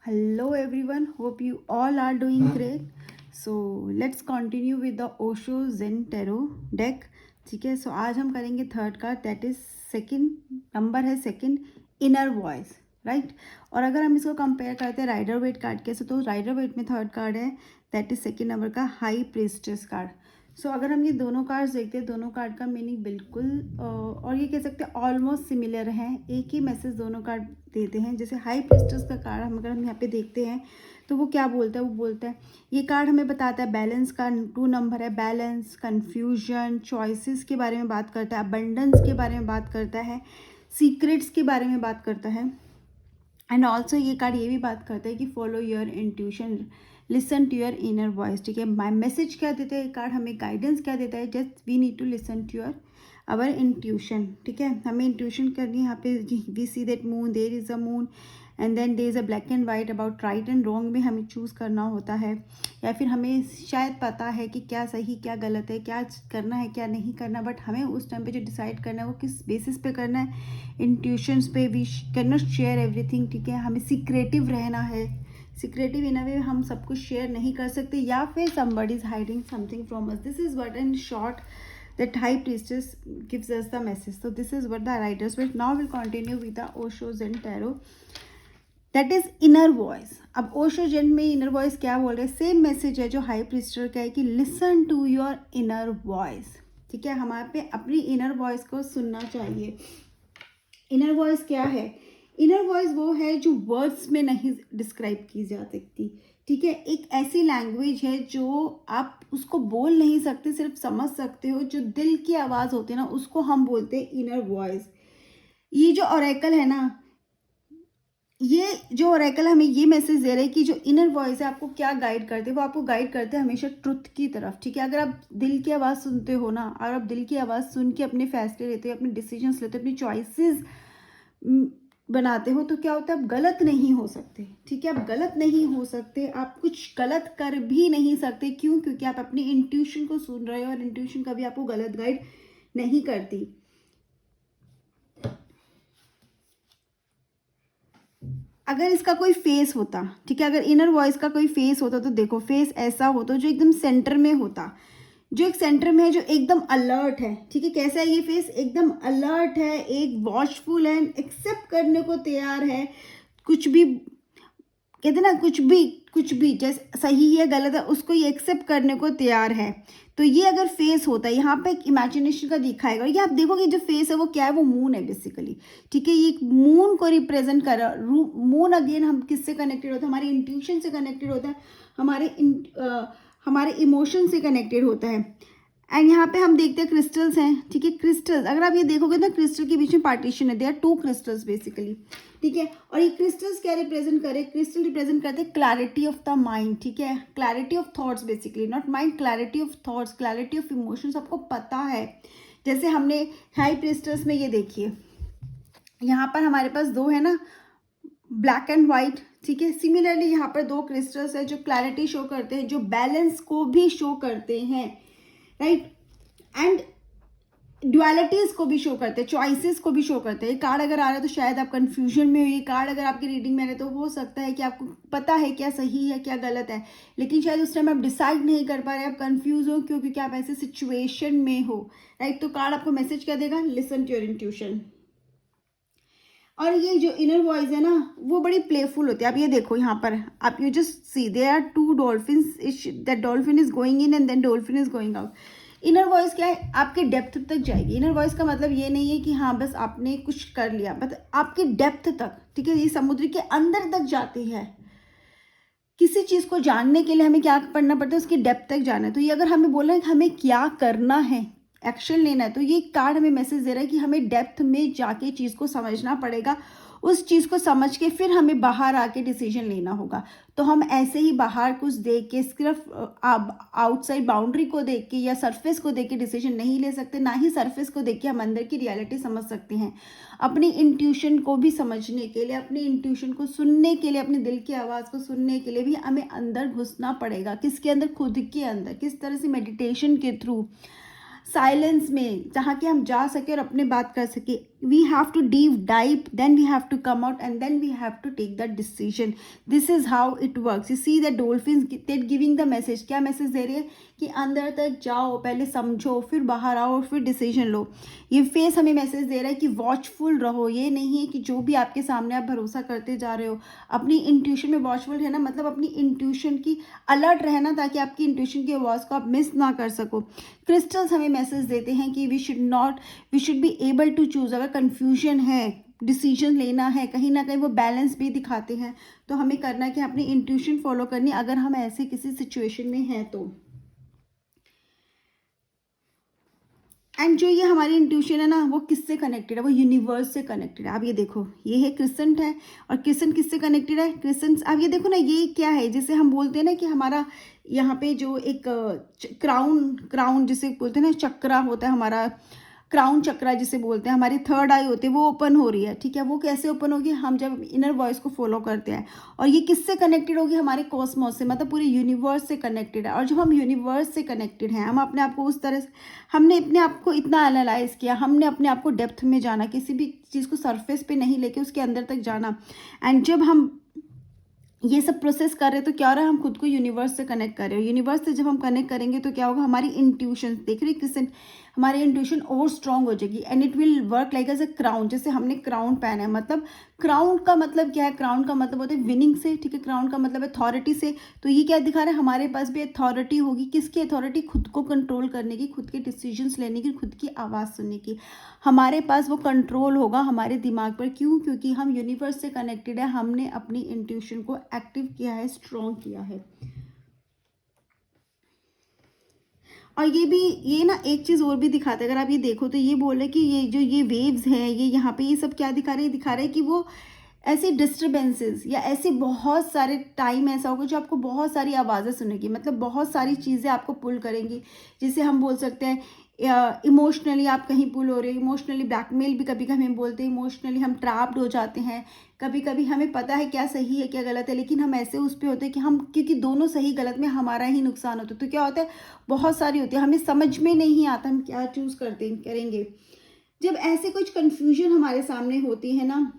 Hello everyone, hope you all are doing great. So let's continue with the Osho Zen Tarot deck. ठीक है, सो आज हम करेंगे third card, that is second number है, second inner voice, right. और अगर हम इसको कंपेयर करते हैं राइडर वेट कार्ड के से, तो राइडर वेट में थर्ड कार्ड है, दैट इज सेकंड नंबर का हाई प्रीस्टेस कार्ड। सो अगर हम ये दोनों कार्ड्स देखते हैं, दोनों कार्ड का मीनिंग बिल्कुल और ये कह सकते हैं ऑलमोस्ट सिमिलर हैं, एक ही मैसेज दोनों कार्ड देते हैं। जैसे हाई प्रीस्टेस का कार्ड अगर हम यहाँ पे देखते हैं तो वो क्या बोलता है, वो बोलता है, ये कार्ड हमें बताता है बैलेंस का 2 नंबर है, बैलेंस, कन्फ्यूजन, चॉइसेस के बारे में बात करता है, अबंडेंस के बारे में बात करता है, सीक्रेट्स के बारे में बात करता है। एंड ऑल्सो ये कार्ड ये भी बात करता है कि follow your intuition, listen to your inner voice. ठीक है, माई मैसेज क्या देता है ये कार्ड, हमें गाइडेंस क्या देता है, just we need to listen to your our intuition. ठीक है, हमें इंट्यूशन करनी है। यहाँ पे we see that moon, there is a moon and then there is a black and white about right and wrong में हमें चूज़ करना होता है, या फिर हमें शायद पता है कि क्या सही क्या गलत है, क्या करना है क्या नहीं करना, बट हमें उस टाइम पे जो डिसाइड करना है वो किस बेसिस पे करना है, इंट्यूशंस पे। We can not share everything. ठीक है, हमें सीक्रेटिव रहना है, सीक्रेटिव इन अ वे हम सब कुछ शेयर नहीं कर सकते, या फिर somebody is hiding something from us. This is what in short that high priestess gives us the message. So this is what the writers will now will continue with the Osho Zen Tarot, that is inner voice. अब ओशो जेन में inner voice क्या बोल रहे हैं, same message है जो high प्रीस्टर का है कि listen to your inner voice. ठीक है, हमारे पे अपनी इनर वॉइस को सुनना चाहिए। इनर वॉइस क्या है, इनर वॉइस वो है जो वर्ड्स में नहीं डिस्क्राइब की जा सकती। ठीक है, एक ऐसी लैंग्वेज है जो आप उसको बोल नहीं सकते, सिर्फ समझ सकते हो, जो दिल की आवाज़ होती है ना, उसको हम बोलते हैं इनर वॉइस। ये जो ऑरेकल है ना, ये जो ऑरेकल हमें ये मैसेज दे रहे हैं कि जो इनर वॉइस है आपको क्या गाइड करते हैं, वो आपको गाइड करते हैं हमेशा ट्रुथ की तरफ। ठीक है, अगर आप दिल की आवाज़ सुनते हो ना, और आप दिल की आवाज़ सुन के अपने फैसले लेते हो, अपने डिसीजंस लेते हो, अपनी चॉइसेस बनाते हो, तो क्या होता है, आप गलत नहीं हो सकते। ठीक है, आप गलत नहीं हो सकते, आप कुछ गलत कर भी नहीं सकते। क्यों? क्योंकि आप अपनी इंट्यूशन को सुन रहे हो, और इंट्यूशन कभी आपको गलत गाइड नहीं करती। अगर इसका कोई फेस होता, ठीक है, अगर इनर वॉइस का कोई फेस होता, तो देखो फेस ऐसा होता जो एकदम सेंटर में होता, जो एक सेंटर में है, जो एकदम अलर्ट है। ठीक है, कैसा है ये फेस, एकदम अलर्ट है, एक वॉचफुल है, एक्सेप्ट करने को तैयार है, कुछ भी कहते ना, कुछ भी जैसे सही है गलत है उसको ये एक्सेप्ट करने को तैयार है। तो ये अगर फेस होता है, यहाँ पे एक इमेजिनेशन का दिखाएगा, ये आप देखोगे जो फेस है वो क्या है, वो मून है बेसिकली। ठीक है, ये मून को रिप्रेजेंट कर रहा। मून अगेन हम किससे कनेक्टेड होता है, हमारी इंट्यूशन से कनेक्टेड होता है, हमारे इमोशन से कनेक्टेड होता है। एंड यहाँ पे हम देखते हैं क्रिस्टल्स हैं। ठीक है, क्रिस्टल्स अगर आप ये देखोगे ना, क्रिस्टल के बीच में पार्टीशन है, दे आर 2 क्रिस्टल्स बेसिकली। ठीक है, और ये क्रिस्टल्स क्या रिप्रेजेंट करे, क्रिस्टल रिप्रेजेंट करते हैं क्लैरिटी ऑफ द माइंड। ठीक है, clarity of thoughts basically, not mind, clarity of thoughts, clarity of emotions. आपको पता है, जैसे हमने हाई क्रिस्टल्स में ये देखिए, यहाँ पर हमारे पास 2 है ना, ब्लैक एंड वाइट। ठीक है, सिमिलरली यहाँ पर 2 क्रिस्टल्स है जो क्लैरिटी शो करते हैं, जो बैलेंस को भी शो करते हैं, राइट, एंड ड्युअलिटीज को भी शो करते हैं, चॉइसेस को भी शो करते हैं। ये कार्ड अगर आ रहा है तो शायद आप कंफ्यूजन में हो, ये कार्ड अगर आपकी रीडिंग में आ रहा है तो हो सकता है कि आपको पता है क्या सही है क्या गलत है, लेकिन शायद उस टाइम आप डिसाइड नहीं कर पा रहे, आप कंफ्यूज हो, क्यों? क्योंकि आप ऐसे सिचुएशन में हो, राइट। तो कार्ड आपको मैसेज क्या देगा, लिसन टू योर इंट्यूशन। और ये जो इनर वॉइस है ना, वो बड़ी प्लेफुल होती है। आप ये देखो यहाँ पर, आप you just see there are 2 dolphins, that dolphin is going in and then dolphin is going out. Inner voice क्या है, आपके डेप्थ तक जाएगी। इनर वॉइस का मतलब ये नहीं है कि हाँ बस आपने कुछ कर लिया, बट आपके डेप्थ तक। ठीक है, ये समुद्र के अंदर तक जाती है। किसी चीज़ को जानने के लिए हमें क्या पढ़ना पड़ता है, उसकी डेप्थ तक जाना है। तो ये अगर हमें बोला है कि हमें क्या करना है, एक्शन लेना है, तो ये कार्ड हमें मैसेज दे रहा है कि हमें डेप्थ में जाके चीज़ को समझना पड़ेगा। उस चीज़ को समझ के फिर हमें बाहर आके डिसीजन लेना होगा। तो हम ऐसे ही बाहर कुछ देख के, सिर्फ आउटसाइड बाउंड्री को देख के या सरफेस को देख के डिसीजन नहीं ले सकते, ना ही सरफेस को देख के हम अंदर की रियलिटी समझ सकते हैं। अपनी इंट्यूशन को भी समझने के लिए, अपनी इंट्यूशन को सुनने के लिए, अपने दिल की आवाज़ को सुनने के लिए भी हमें अंदर घुसना पड़ेगा। किसके अंदर, खुद के अंदर। किस तरह से, मेडिटेशन के थ्रू, साइलेंस में, जहाँ कि हम जा सके और अपने बात कर सके। we have to deep dive, then we have to come out, and then we have to take that decision. This is how it works. You see the dolphins, they're giving the message. क्या message दे रही है कि अंदर तक जाओ, पहले समझो, फिर बाहर आओ, फिर डिसीजन लो. ये फेस हमें मैसेज दे रहा है कि वॉचफुल रहो. ये नहीं है कि जो भी आपके सामने आप भरोसा करते जा रहे हो, अपनी इंट्यूशन में वॉचफुल रहना, मतलब अपनी इंट्यूशन की अलर्ट रहना, ताकि आपकी इंट्यूशन की आवाज़ को आप मिस ना कर सको. क्रिस्टल्स हमें मैसेज देते हैं कि we should be able to choose. अगर कन्फ्यूजन है, डिसीजन लेना है, कहीं ना कहीं वो बैलेंस भी दिखाते हैं, तो हमें करना है कि अपनी इंट्यूशन फॉलो करनी, अगर हम ऐसे किसी सिचुएशन में हैं तो. एंड जो ये हमारी इंट्यूशन है ना, वो किससे कनेक्टेड है? वो यूनिवर्स से कनेक्टेड है. आप ये देखो, ये है क्रिसेंट है, और क्रिसेंट किससे कनेक्टेड है? क्रिसेंट, आप ये देखो ना, ये क्या है? जैसे हम बोलते हैं ना कि हमारा यहाँ पे जो एक क्राउन जिसे बोलते हैं ना, चक्रा होता है हमारा, क्राउन चक्रा जिसे बोलते हैं, हमारी थर्ड आई होती है, वो ओपन हो रही है. ठीक है, वो कैसे ओपन होगी? हम जब इनर वॉइस को फॉलो करते हैं. और ये किससे कनेक्टेड होगी? हमारे कॉस्मोस से, मतलब पूरे यूनिवर्स से कनेक्टेड है. और जब हम यूनिवर्स से कनेक्टेड हैं, हम अपने आप को उस तरह से, हमने अपने आप को इतना एनालाइज किया, हमने अपने आप को डेप्थ में जाना, किसी भी चीज़ को सरफेस पे नहीं लेके उसके अंदर तक जाना. एंड जब हम ये सब प्रोसेस कर रहे हैं, तो क्या हो रहा है? हम खुद को यूनिवर्स से कनेक्ट कर रहे हो. यूनिवर्स से जब हम कनेक्ट करेंगे तो क्या होगा? हमारी इंट्यूशन, देख रही क्रिसेंट, हमारी इंट्यूशन और स्ट्रांग हो जाएगी. And it will work like as a crown. जैसे हमने क्राउन पहना है, मतलब क्राउन का मतलब क्या है? क्राउन का मतलब होता है विनिंग से. ठीक है, क्राउन का मतलब अथॉरिटी से. तो ये क्या दिखा रहा है? हमारे पास भी अथॉरिटी होगी. किसकी अथॉरिटी? खुद को कंट्रोल करने की, खुद के डिसीजंस लेने की, खुद की आवाज़ सुनने की. हमारे पास वो कंट्रोल होगा हमारे दिमाग पर. क्यों? क्योंकि हम यूनिवर्स से कनेक्टेड है, हमने अपनी इंट्यूशन को एक्टिव किया है, स्ट्रॉन्ग किया है. और ये भी, ये ना एक चीज़ और भी दिखाता है. अगर आप ये देखो तो ये बोल रहे कि ये जो ये वेव्स हैं, ये यहाँ पे ये सब क्या दिखा रहे हैं? दिखा रहे हैं कि वो ऐसे डिस्टर्बेंसेस या ऐसे बहुत सारे टाइम ऐसा होगा जो आपको बहुत सारी आवाज़ें सुनेगी, मतलब बहुत सारी चीज़ें आपको पुल करेंगी. जिसे हम बोल सकते हैं इमोशनली आप कहीं पुल हो रहे हो. इमोशनली ब्लैकमेल भी कभी कभी हम बोलते हैं. इमोशनली हम ट्रैप्ड हो जाते हैं. कभी कभी हमें पता है क्या सही है क्या गलत है, लेकिन हम ऐसे उस पर होते हैं कि हम, क्योंकि दोनों सही गलत में हमारा ही नुकसान होता है. तो क्या होता है? बहुत सारी होती है, हमें समझ में नहीं आता हम क्या चूज़ करेंगे. जब ऐसे कुछ कन्फ्यूजन हमारे सामने होती है ना,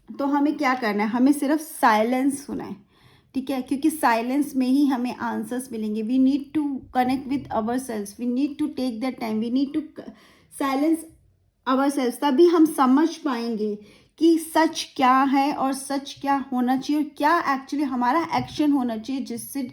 तो हमें क्या करना है? हमें सिर्फ साइलेंस सुना है. ठीक है, क्योंकि साइलेंस में ही हमें आंसर्स मिलेंगे. We need to connect with our selves, we need to take that time, we need to silence our selves. तभी हम समझ पाएंगे कि सच क्या है और सच क्या होना चाहिए, और क्या एक्चुअली हमारा एक्शन होना चाहिए जिससे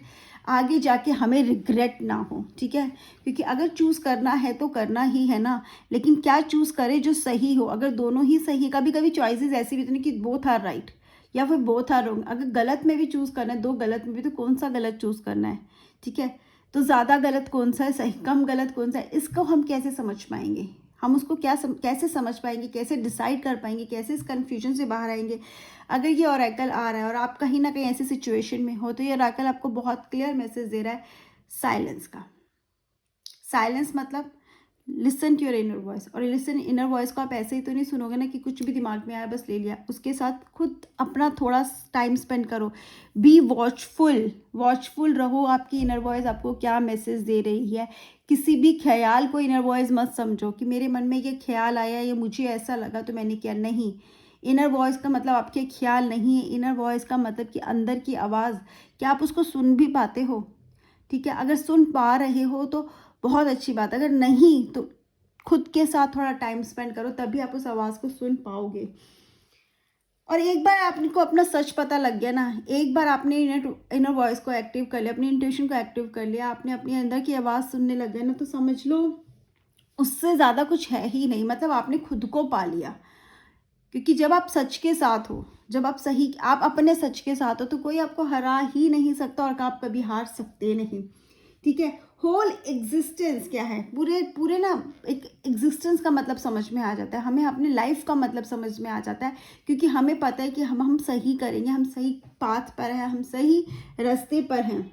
आगे जाके हमें रिग्रेट ना हो. ठीक है, क्योंकि अगर चूज़ करना है तो करना ही है ना, लेकिन क्या चूज़ करें जो सही हो. अगर दोनों ही सही, कभी कभी चॉइसेस ऐसी भी होती हैं कि बोथ आर राइट या फिर बोथ आर रॉन्ग. अगर गलत में भी चूज़ करना है, दो गलत में भी, तो कौन सा गलत चूज़ करना है? ठीक है, तो ज़्यादा गलत कौन सा है, सही कम गलत कौन सा है, इसको हम कैसे समझ पाएंगे? हम उसको कैसे समझ पाएंगे, कैसे डिसाइड कर पाएंगे, कैसे इस कन्फ्यूजन से बाहर आएंगे? अगर ये ओरेकल आ रहा है और आप कहीं ना कहीं ऐसी सिचुएशन में हो, तो ये ओरेकल आपको बहुत क्लियर मैसेज दे रहा है साइलेंस का. साइलेंस मतलब listen to your inner voice. और लिसन इनर वॉइस को आप ऐसे ही तो नहीं सुनोगे ना कि कुछ भी दिमाग में आया बस ले लिया. उसके साथ खुद अपना थोड़ा टाइम स्पेंड करो. बी वॉचफुल रहो. आपकी इनर वॉइस आपको क्या मैसेज दे रही है. किसी भी ख्याल को इनर वॉइस मत समझो कि मेरे मन में ये ख्याल आया, ये मुझे ऐसा लगा तो मैंने किया. नहीं, इनर वॉइस का मतलब आपके ख्याल नहीं है. इनर वॉइस का मतलब कि अंदर की आवाज़, क्या आप उसको सुन भी पाते हो? ठीक है, अगर सुन पा रहे हो तो बहुत अच्छी बात. अगर नहीं तो खुद के साथ थोड़ा टाइम स्पेंड करो, तभी आप उस आवाज़ को सुन पाओगे. और एक बार आपको अपना सच पता लग गया ना, एक बार आपने इनर वॉइस को एक्टिव कर लिया, अपनी इंट्यूशन को एक्टिव कर लिया, आपने अपने अंदर की आवाज़ सुनने लग गए ना, तो समझ लो उससे ज़्यादा कुछ है ही नहीं. मतलब आपने खुद को पा लिया. क्योंकि जब आप सच के साथ हो, जब आप अपने सच के साथ हो, तो कोई आपको हरा ही नहीं सकता और आप कभी हार सकते नहीं. ठीक है, होल एग्जिस्टेंस क्या है, पूरे ना एक एग्जिस्टेंस का मतलब समझ में आ जाता है हमें. अपने लाइफ का मतलब समझ में आ जाता है, क्योंकि हमें पता है कि हम सही करेंगे, हम सही पाथ पर हैं, हम सही रास्ते पर हैं.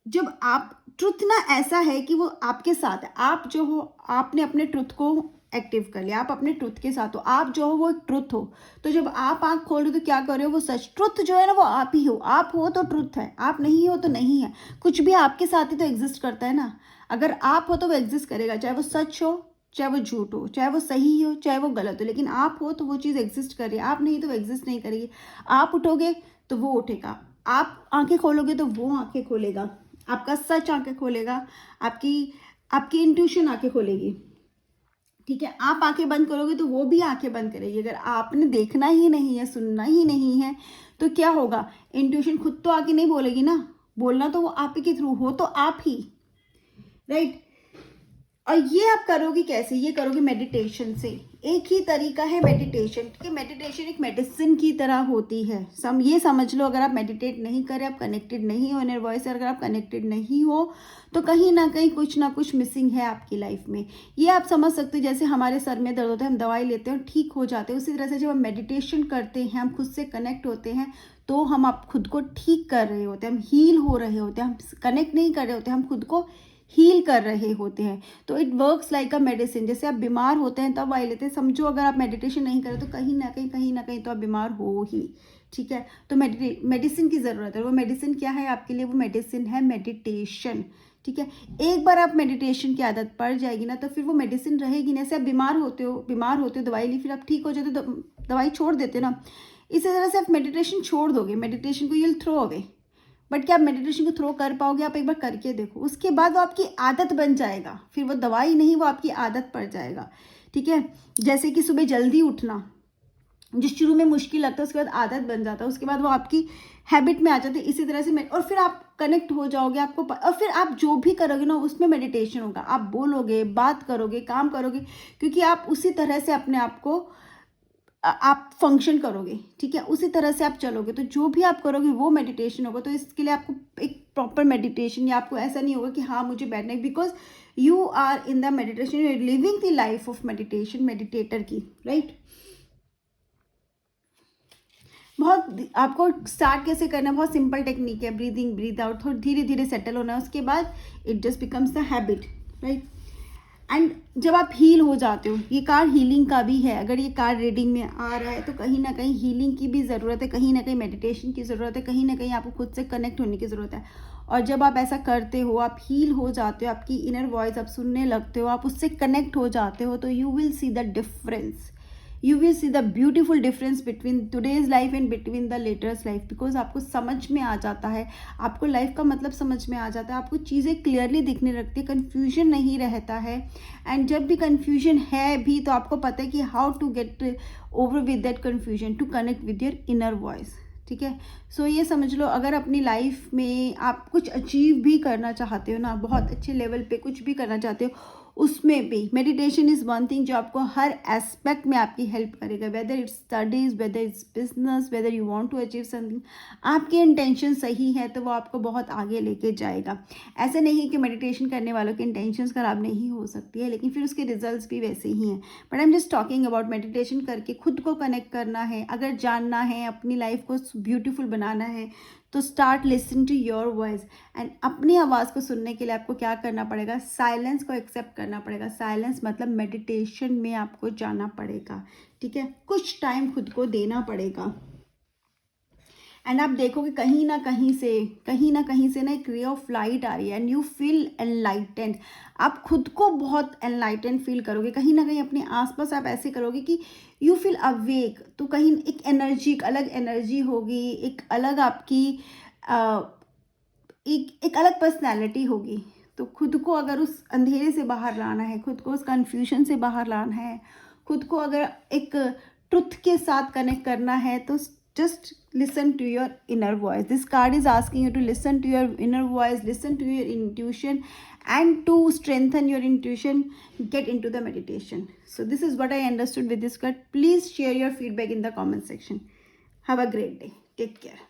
जब आप ट्रुथ ना ऐसा है कि वो आपके साथ है. आप जो हो, आपने अपने ट्रुथ को एक्टिव कर लिया, आप अपने ट्रुथ के साथ हो. आप जो हो वो एक ट्रुथ हो. तो जब आप आंख खोल रहे हो तो क्या कर रहे हो? वो सच. ट्रुथ जो है ना, वो आप ही हो. आप हो तो ट्रुथ है, आप नहीं हो तो नहीं है. कुछ भी आपके साथ ही तो एग्जिस्ट करता है ना. अगर आप हो तो वो एग्जिस्ट करेगा, चाहे वो सच हो, चाहे वो झूठ हो, चाहे वो सही हो, चाहे वो गलत हो, लेकिन आप हो तो वो चीज़ एग्जिस्ट कर रही है, आप नहीं तो वो एग्जिस्ट नहीं करेगी। आप उठोगे तो वो उठेगा, आप आंखें खोलोगे तो वो आंखें खोलेगा, आपका सच आंखें खोलेगा, आपकी आपकी इंट्यूशन आंखें खोलेगी, ठीक है। आप आंखें बंद करोगे तो वो भी आंखें बंद करेगी। अगर आपने देखना ही नहीं है, सुनना ही नहीं है, तो क्या होगा, इंट्यूशन खुद तो आके नहीं बोलेगी ना, बोलना तो वो आप ही के थ्रू, हो तो आप ही, राइट। और ये आप करोगे कैसे, ये करोगे मेडिटेशन से। एक ही तरीका है मेडिटेशन, ठीक है। मेडिटेशन एक मेडिसिन की तरह होती है। ये समझ लो, अगर आप मेडिटेट नहीं करें, आप कनेक्टेड नहीं हो इनर वॉइस से, अगर आप कनेक्टेड नहीं हो तो कहीं ना कुछ मिसिंग है आपकी लाइफ में। ये आप समझ सकते हो, जैसे हमारे सर में दर्द होता है, हम दवाई लेते हैं और ठीक हो जाते हैं, उसी तरह से जब हम मेडिटेशन करते हैं, हम खुद से कनेक्ट होते हैं, तो हम आप खुद को ठीक कर रहे होते हैं, हम हील हो रहे होते हैं, हम कनेक्ट नहीं कर रहे होते, हम खुद को हील कर रहे होते हैं। तो it works like a medicine. जैसे आप बीमार होते हैं तब दवाई लेते हैं, समझो अगर आप मेडिटेशन नहीं करें तो कहीं ना कहीं तो आप बीमार हो ही, ठीक है। तो मेडिसिन की ज़रूरत है। वो मेडिसिन क्या है आपके लिए, वो मेडिसिन है मेडिटेशन, ठीक है। एक बार आप मेडिटेशन की आदत पड़ जाएगी ना, तो फिर वो मेडिसिन रहेगी ना। जैसे आप बीमार होते हो दवाई ली, फिर आप ठीक हो जाते हो तो दवाई छोड़ देते हो ना, इसी तरह से आप मेडिटेशन छोड़ दोगे, मेडिटेशन को you will throw away. But क्या आप मेडिटेशन को थ्रो कर पाओगे, आप एक बार करके देखो, उसके बाद वो आपकी आदत बन जाएगा, फिर वो दवाई नहीं, वो आपकी आदत पड़ जाएगा, ठीक है। जैसे कि सुबह जल्दी उठना, जो शुरू में मुश्किल लगता है, उसके बाद आदत बन जाता है, उसके बाद वो आपकी हैबिट में आ जाती है। इसी तरह से और फिर आप कनेक्ट हो जाओगे, और फिर आप जो भी करोगे ना उसमें मेडिटेशन होगा, आप बोलोगे, बात करोगे, काम करोगे, क्योंकि आप उसी तरह से अपने आप को आप फंक्शन करोगे, ठीक है, उसी तरह से आप चलोगे, तो जो भी आप करोगे वो मेडिटेशन होगा। तो इसके लिए आपको एक प्रॉपर मेडिटेशन, या आपको ऐसा नहीं होगा कि हाँ मुझे बैठना है, because you are in the meditation, you are living the life of meditation, meditator की, राइट। बहुत आपको स्टार्ट कैसे करना है, बहुत सिंपल टेक्निक है, ब्रीदिंग, ब्रीद आउट, थोड़ा धीरे धीरे सेटल होना है, उसके बाद it just becomes the habit, right. And जब आप हील हो जाते हो, ये कार्ड हीलिंग का भी है, अगर ये कार्ड रीडिंग में आ रहा है तो कहीं ना कहीं हीलिंग की भी ज़रूरत है, कहीं ना कहीं मेडिटेशन की ज़रूरत है, कहीं ना कहीं आपको खुद से कनेक्ट होने की ज़रूरत है। और जब आप ऐसा करते हो, आप हील हो जाते हो, आपकी इनर वॉइस आप सुनने लगते हो, आप उससे कनेक्ट हो जाते हो, तो you will see the difference, you will see the beautiful difference between today's life and between the latest life. Because आपको समझ में आ जाता है, आपको लाइफ का मतलब समझ में आ जाता है, आपको चीज़ें क्लियरली दिखने लगती है, कन्फ्यूजन नहीं रहता है। एंड जब भी कन्फ्यूजन है भी तो आपको पता है कि how to get over with that confusion, to connect with your inner voice, ठीक है। सो ये समझ लो, अगर अपनी लाइफ में आप कुछ अचीव भी करना चाहते हो ना, बहुत अच्छे लेवल पे कुछ भी करना चाहते हो, उसमें भी मेडिटेशन इज़ वन थिंग जो आपको हर एस्पेक्ट में आपकी हेल्प करेगा, whether it's studies, whether it's business, whether you want to achieve something. आपकी इंटेंशन सही है तो वो आपको बहुत आगे लेके जाएगा। ऐसे नहीं कि मेडिटेशन करने वालों की इंटेंशंस खराब नहीं हो सकती है, लेकिन फिर उसके रिजल्ट्स भी वैसे ही हैं। But I am just talking about meditation करके खुद को कनेक्ट करना है, अगर जानना है, अपनी लाइफ को ब्यूटीफुल बनाना है, तो start listen to your voice. And अपनी आवाज़ को सुनने के लिए आपको क्या करना पड़ेगा, साइलेंस को एक्सेप्ट करना पड़ेगा। साइलेंस मतलब मेडिटेशन में आपको जाना पड़ेगा, ठीक है, कुछ टाइम खुद को देना पड़ेगा। एंड आप देखोगे कहीं ना कहीं से ना एक रे ऑफ लाइट आ रही है, एंड यू फील एनलाइटेंड। आप खुद को बहुत एनलाइटेंड फील करोगे, कहीं ना कहीं अपने आसपास आप ऐसे करोगे कि यू फील अवेक। तो कहीं एक एनर्जी, एक अलग एनर्जी होगी, एक अलग आपकी एक अलग पर्सनैलिटी होगी। तो खुद को अगर उस अंधेरे से बाहर लाना है, खुद को उस कन्फ्यूजन से बाहर लाना है, खुद को अगर एक ट्रुथ के साथ कनेक्ट करना है, तो just listen to your inner voice. This card is asking you to listen to your inner voice, listen to your intuition, and to strengthen your intuition, get into the meditation. So this is what I understood with this card. Please share your feedback in the comment section. Have a great day. Take care.